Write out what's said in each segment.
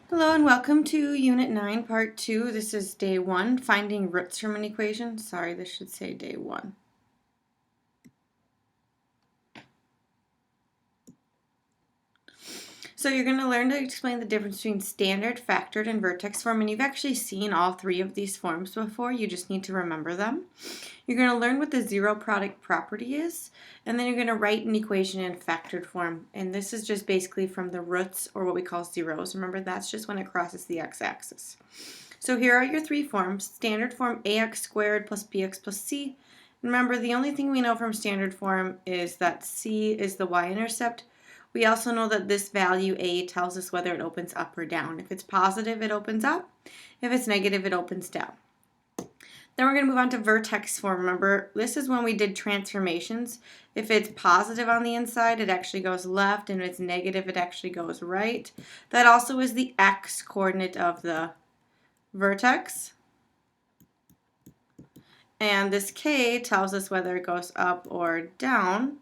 Hello and welcome to Unit 9, Part 2. This is Day 1, finding roots from an equation. Sorry, this should say Day 1. So you're going to learn to explain the difference between standard, factored, and vertex form, and you've actually seen all three of these forms before. You just need to remember them. You're going to learn what the zero product property is, and then you're going to write an equation in factored form, and this is just basically from the roots, or what we call zeros. Remember, that's just when it crosses the x-axis. So here are your three forms. Standard form, ax squared plus bx plus c. Remember, the only thing we know from standard form is that c is the y-intercept. We also know that this value a tells us whether it opens up or down. If it's positive, it opens up. If it's negative, it opens down. Then we're going to move on to vertex form. Remember, this is when we did transformations. If it's positive on the inside, it actually goes left, and if it's negative, it actually goes right. That also is the x coordinate of the vertex. And this k tells us whether it goes up or down.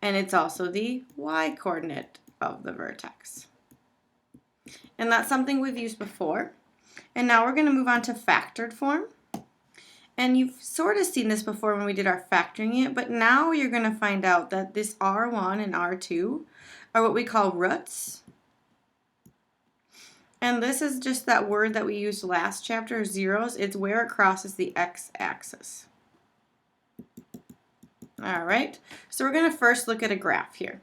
And it's also the y-coordinate of the vertex. And that's something we've used before. And now we're going to move on to factored form. And you've sort of seen this before when we did our factoring it, but now you're going to find out that this R1 and R2 are what we call roots. And this is just that word that we used last chapter, zeros. It's where it crosses the x-axis. All right, so we're going to first look at a graph here.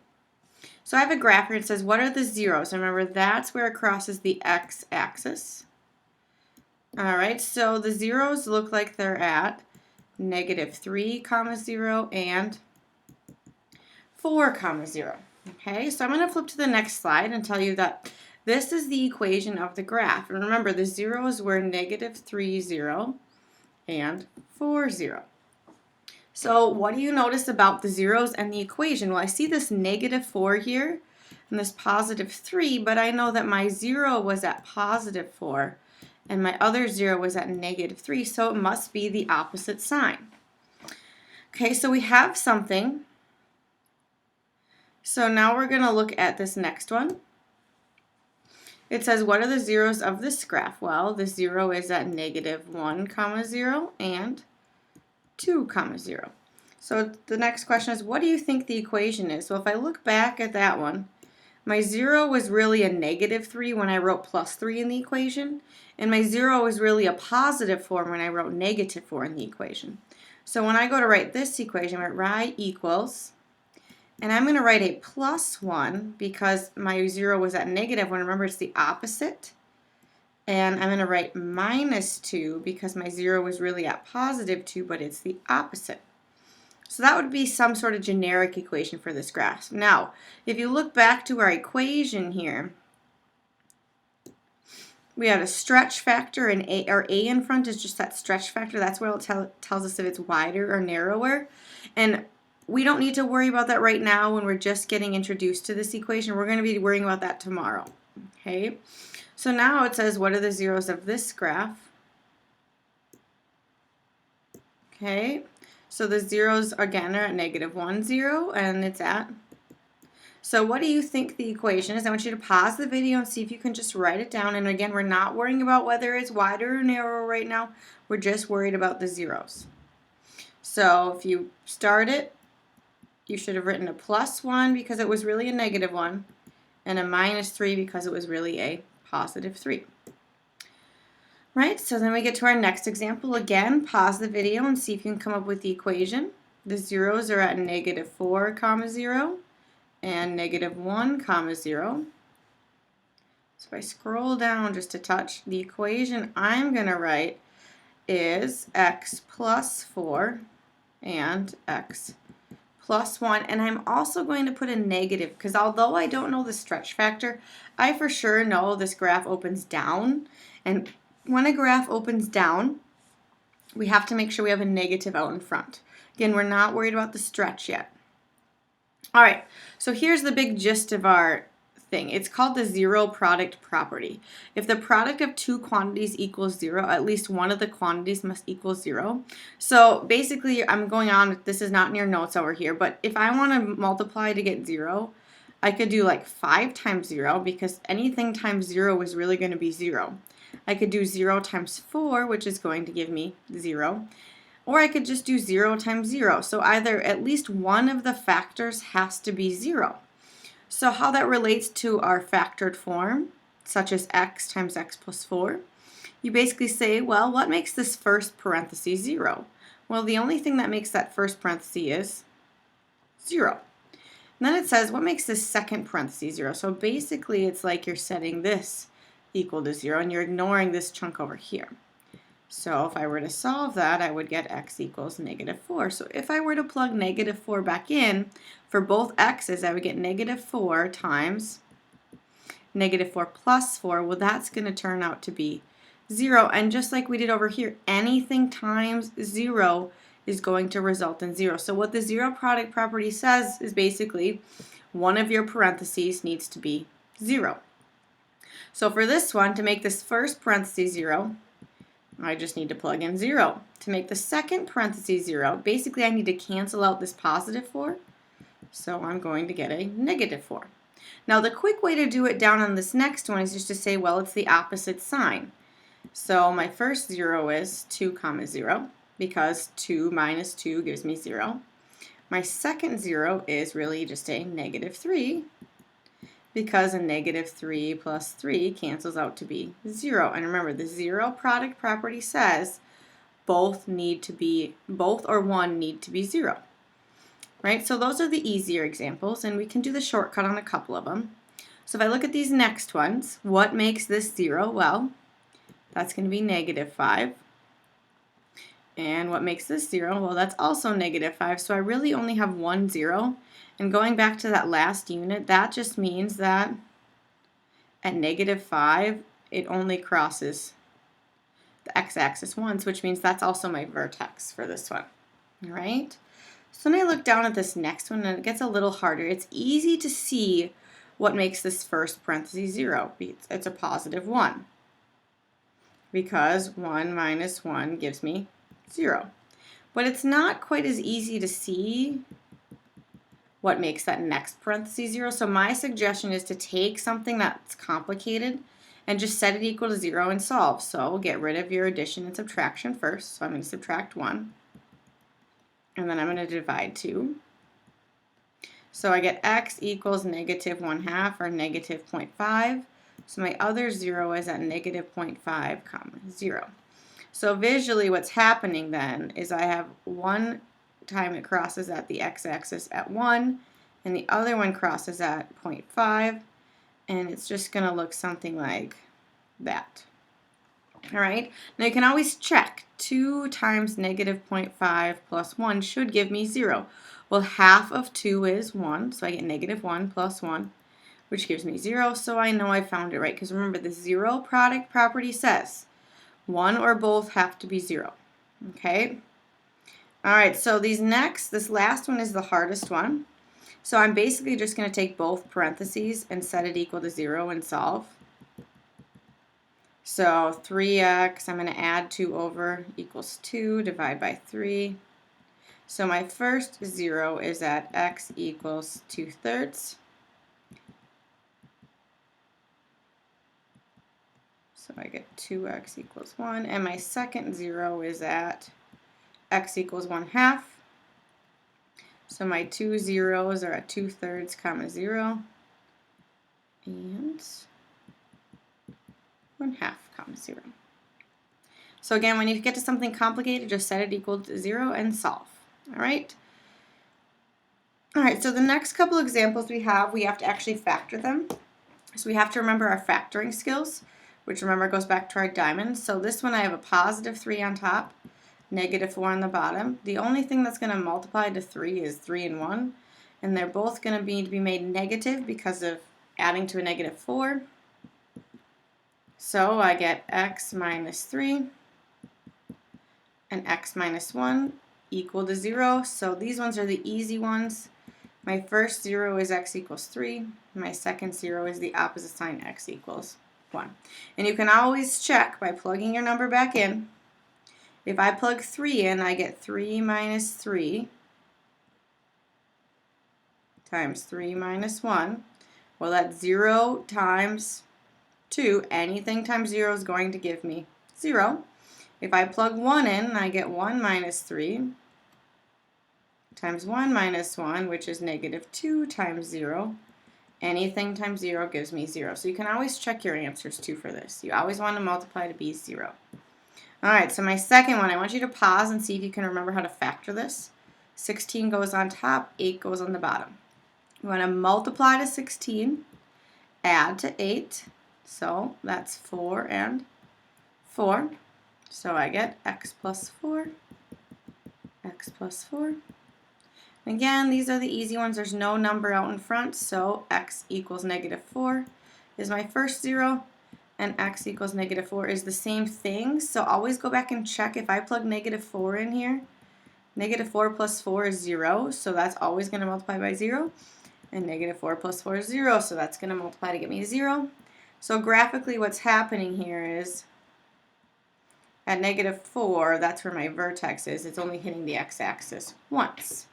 So I have a graph here. It says, what are the zeros? And remember, that's where it crosses the x-axis. All right, so the zeros look like they're at -3, 0 and 4, 0. Okay, so I'm going to flip to the next slide and tell you that this is the equation of the graph. And remember, the zeros were -3, 0 and 4, 0. So what do you notice about the zeros and the equation? Well, I see this -4 here and this +3, but I know that my 0 was at +4 and my other 0 was at -3, so it must be the opposite sign. Okay, so we have something. So now we're going to look at this next one. It says, what are the zeros of this graph? Well, the 0 is at -1, 0 and 2, 0. So the next question is, what do you think the equation is? Well, if I look back at that one, my 0 was really a -3 when I wrote +3 in the equation, and my 0 was really a +4 when I wrote -4 in the equation. So when I go to write this equation, I write y equals, and I'm going to write a +1 because my 0 was at -1. Remember, it's the opposite. And I'm going to write -2 because my 0 was really at +2, but it's the opposite. So that would be some sort of generic equation for this graph. Now, if you look back to our equation here, we have a stretch factor, and a in front is just that stretch factor. That's where it tells us if it's wider or narrower. And we don't need to worry about that right now when we're just getting introduced to this equation. We're going to be worrying about that tomorrow. Okay? So now it says, what are the zeros of this graph? Okay, so the zeros again are at -1, 0, and it's at. So what do you think the equation is? I want you to pause the video and see if you can just write it down. And again, we're not worrying about whether it's wider or narrower right now. We're just worried about the zeros. So if you start it, you should have written a +1 because it was really a -1, and a -3 because it was really a +3. Right, so then we get to our next example. Again, pause the video and see if you can come up with the equation. The zeros are at -4, 0 and -1, 0. So if I scroll down just a touch, the equation I'm going to write is x + 4 and x + 1. And I'm also going to put a negative because although I don't know the stretch factor, I for sure know this graph opens down. And when a graph opens down, we have to make sure we have a negative out in front. Again, we're not worried about the stretch yet. All right, so here's the big gist of our thing. It's called the zero product property. If the product of two quantities equals 0, at least one of the quantities must equal 0. So basically, I'm going on, this is not in your notes over here, but if I want to multiply to get 0, I could do like 5 times 0 because anything times 0 is really going to be 0. I could do 0 times 4, which is going to give me 0. Or I could just do 0 times 0. So either at least one of the factors has to be 0. So how that relates to our factored form, such as x times x plus 4, you basically say, well, what makes this first parenthesis 0? Well, the only thing that makes that first parenthesis is 0. And then it says, what makes this second parenthesis 0? So basically, it's like you're setting this equal to 0, and you're ignoring this chunk over here. So if I were to solve that, I would get x equals negative 4. So if I were to plug negative 4 back in, for both x's, I would get negative 4 times negative 4 plus 4. Well, that's going to turn out to be 0. And just like we did over here, anything times 0 is going to result in 0. So what the zero product property says is basically one of your parentheses needs to be 0. So for this one, to make this first parenthesis 0, I just need to plug in 0. To make the second parenthesis 0, basically I need to cancel out this positive 4. So I'm going to get a negative 4. Now the quick way to do it down on this next one is just to say, well, it's the opposite sign. So my first 0 is 2 comma 0, because 2 minus 2 gives me 0. My second 0 is really just a negative 3, because a negative 3 plus 3 cancels out to be 0. And remember, the zero product property says both or one need to be 0. Right? So those are the easier examples, and we can do the shortcut on a couple of them. So if I look at these next ones, what makes this 0? Well, that's going to be negative 5. And what makes this 0? Well, that's also negative 5. So I really only have one 0. And going back to that last unit, that just means that at negative 5, it only crosses the x-axis once, which means that's also my vertex for this one. All right? So when I look down at this next one, and it gets a little harder. It's easy to see what makes this first parenthesis 0. It's a positive 1, because 1 minus 1 gives me 0. But it's not quite as easy to see what makes that next parenthesis 0. So my suggestion is to take something that's complicated and just set it equal to 0 and solve. So get rid of your addition and subtraction first. So I'm going to subtract 1. And then I'm going to divide 2. So I get x equals negative 1/2, or negative 0.5. So my other 0 is at negative 0.5 comma 0. So visually what's happening then is I have one time it crosses at the x-axis at 1, and the other one crosses at 0.5, and it's just going to look something like that. All right, now you can always check. 2 times negative 0.5 plus 1 should give me 0. Well, half of 2 is 1, so I get negative 1 plus 1, which gives me 0, so I know I found it right, because remember, the zero product property says one or both have to be 0. Okay? All right, so this last one is the hardest one. So I'm basically just going to take both parentheses and set it equal to 0 and solve. So 3x, I'm going to add 2 over, equals 2, divide by 3. So my first 0 is at x equals 2/3. So I get 2x equals 1. And my second 0 is at x equals 1/2. So my two zeros are at 2/3 comma 0 and 1/2 comma 0. So again, when you get to something complicated, just set it equal to 0 and solve. All right? All right, so the next couple examples we have to actually factor them. So we have to remember our factoring skills, which remember goes back to our diamond. So this one I have a positive 3 on top, negative 4 on the bottom. The only thing that's going to multiply to 3 is 3 and 1, and they're both going to be made negative because of adding to a negative 4. So I get x minus 3 and x minus 1 equal to 0. So these ones are the easy ones. My first 0 is x equals 3. My second 0 is the opposite sign, x equals 1. And you can always check by plugging your number back in. If I plug 3 in, I get 3 minus 3 times 3 minus 1. Well, that's 0 times 2. Anything times 0 is going to give me 0. If I plug 1 in, I get 1 minus 3 times 1 minus 1, which is negative 2 times 0. Anything times 0 gives me 0. So you can always check your answers too for this. You always want to multiply to be 0. All right, so my second one, I want you to pause and see if you can remember how to factor this. 16 goes on top, 8 goes on the bottom. We want to multiply to 16, add to 8, so that's 4 and 4. So I get x plus 4, x plus 4. Again, these are the easy ones. There's no number out in front, so x equals negative 4 is my first 0, and x equals negative 4 is the same thing. So always go back and check. If I plug negative 4 in here, negative 4 plus 4 is 0, so that's always going to multiply by 0. And negative 4 plus 4 is 0, so that's going to multiply to get me 0. So graphically what's happening here is at negative 4, that's where my vertex is. It's only hitting the x-axis once.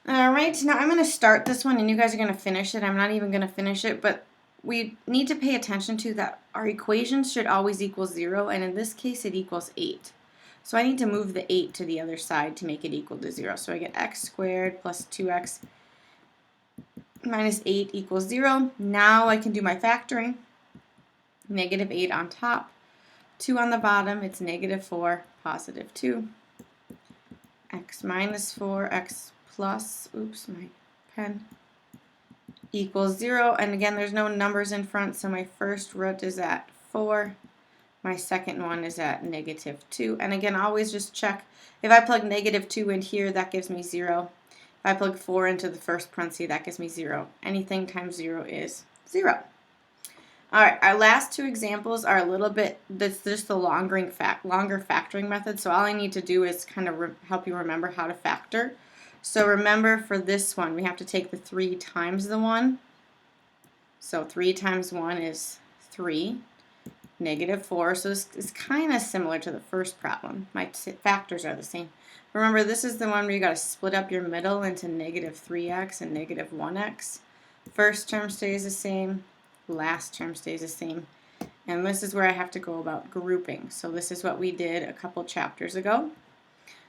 All right, now I'm going to start this one, and you guys are going to finish it. I'm not even going to finish it, but we need to pay attention to that our equations should always equal 0, and in this case it equals 8. So I need to move the 8 to the other side to make it equal to 0. So I get x squared plus 2x minus 8 equals 0. Now I can do my factoring. Negative 8 on top, 2 on the bottom. It's negative 4, positive 2. X minus 4, x plus, oops, my pen, equals 0. And again, there's no numbers in front, so my first root is at 4. My second one is at negative 2. And again, always just check. If I plug negative 2 in here, that gives me 0. If I plug 4 into the first parenthesis, that gives me 0. Anything times 0 is 0. All right, our last two examples are a little bit, that's just the longer factoring method. So all I need to do is kind of help you remember how to factor. So remember for this one, we have to take the 3 times the 1. So 3 times 1 is 3. Negative 4. So this is kind of similar to the first problem. My factors are the same. Remember, this is the one where you got to split up your middle into negative 3x and negative 1x. First term stays the same. Last term stays the same. And this is where I have to go about grouping. So this is what we did a couple chapters ago.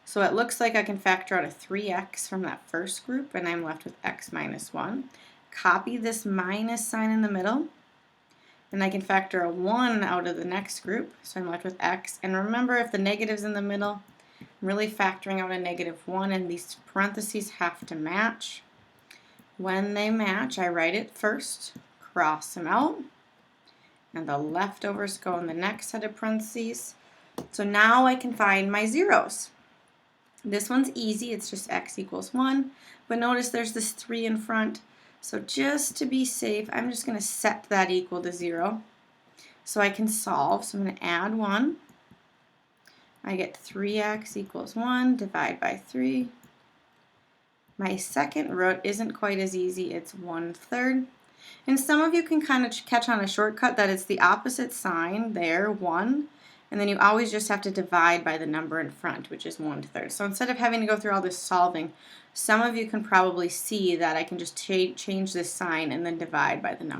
So it looks like I can factor out a 3x from that first group, and I'm left with x minus 1. Copy this minus sign in the middle, and I can factor a 1 out of the next group, so I'm left with x. And remember, if the negative's in the middle, I'm really factoring out a negative 1, and these parentheses have to match. When they match, I write it first, cross them out, and the leftovers go in the next set of parentheses. So now I can find my zeros. This one's easy, it's just x equals 1, but notice there's this 3 in front. So just to be safe, I'm just going to set that equal to 0 so I can solve. So I'm going to add 1. I get 3x equals 1, divide by 3. My second root isn't quite as easy, it's 1/3. And some of you can kind of catch on a shortcut that it's the opposite sign there, 1. And then you always just have to divide by the number in front, which is 1/3. So instead of having to go through all this solving, some of you can probably see that I can just change this sign and then divide by the number.